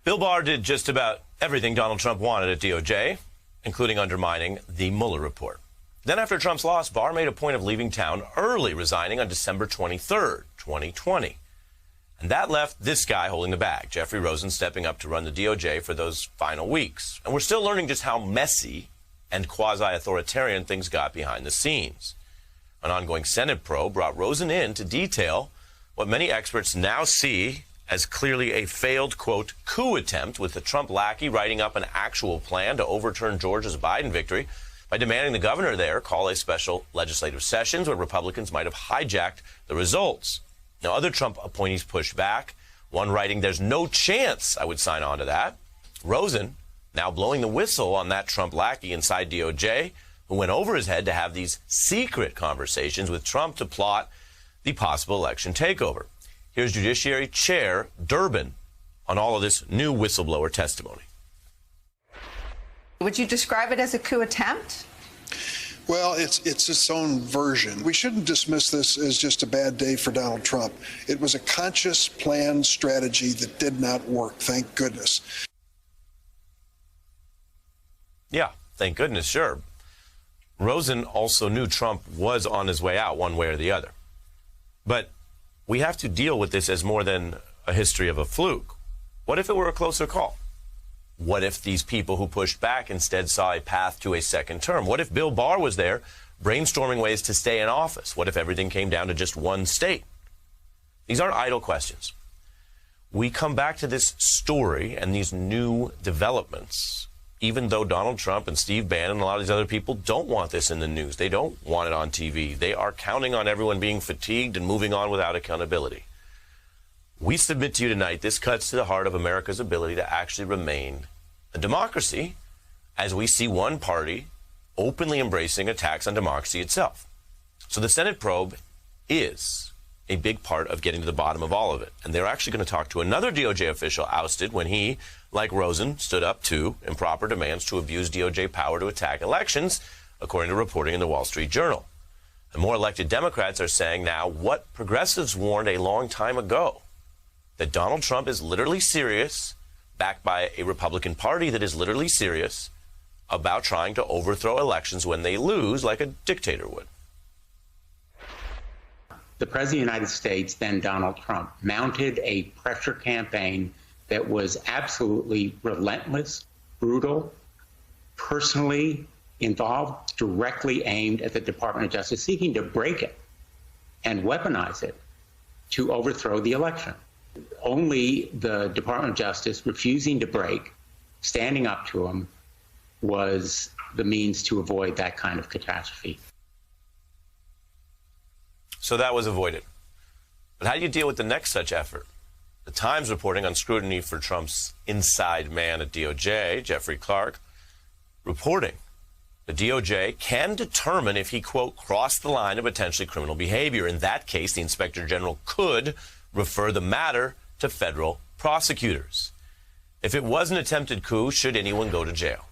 Bill Barr did just about everything Donald Trump wanted at DOJ, including undermining the Mueller report. Then after Trump's loss, Barr made a point of leaving town early, resigning on December 23rd, 2020. And that left this guy holding the bag, Jeffrey Rosen, stepping up to run the DOJ for those final weeks. And we're still learning just how messy and quasi-authoritarian things got behind the scenes. An ongoing Senate probe brought Rosen in to detail what many experts now see as clearly a failed, quote, coup attempt, with the Trump lackey writing up an actual plan to overturn Georgia's Biden victory by demanding the governor there call a special legislative sessions where Republicans might have hijacked the results. Now, other Trump appointees pushed back, one writing, "There's no chance I would sign on to that." Rosen now blowing the whistle on that Trump lackey inside DOJ, who went over his head to have these secret conversations with Trump to plot the possible election takeover. Here's Judiciary Chair Durbin on all of this new whistleblower testimony. Would you describe it as a coup attempt? Well, it's its own version. We shouldn't dismiss this as just a bad day for Donald Trump. It was a conscious, planned strategy that did not work, thank goodness. Yeah, thank goodness, sure. Rosen also knew Trump was on his way out one way or the other. But we have to deal with this as more than a history of a fluke. What if it were a closer call? What if these people who pushed back instead saw a path to a second term? What if Bill Barr was there brainstorming ways to stay in office? What if everything came down to just one state? These aren't idle questions. We come back to this story and these new developments, even though Donald Trump and Steve Bannon and a lot of these other people don't want this in the news. They don't want it on TV. They are counting on everyone being fatigued and moving on without accountability. We submit to you tonight, this cuts to the heart of America's ability to actually remain a democracy, as we see one party openly embracing attacks on democracy itself. So the Senate probe is a big part of getting to the bottom of all of it. And they're actually going to talk to another DOJ official ousted when he, like Rosen, stood up to improper demands to abuse DOJ power to attack elections, according to reporting in the Wall Street Journal. And more elected Democrats are saying now what progressives warned a long time ago, that Donald Trump is literally serious, backed by a Republican Party that is literally serious about trying to overthrow elections when they lose, like a dictator would. The President of the United States, then Donald Trump, mounted a pressure campaign that was absolutely relentless, brutal, personally involved, directly aimed at the Department of Justice, seeking to break it and weaponize it to overthrow the election. Only the Department of Justice refusing to break, standing up to him, was the means to avoid that kind of catastrophe. So that was avoided. But how do you deal with the next such effort? The Times reporting on scrutiny for Trump's inside man at DOJ, Jeffrey Clark, reporting the DOJ can determine if he, quote, crossed the line of potentially criminal behavior. In that case, the Inspector General could refer the matter to federal prosecutors. If it was an attempted coup, should anyone go to jail?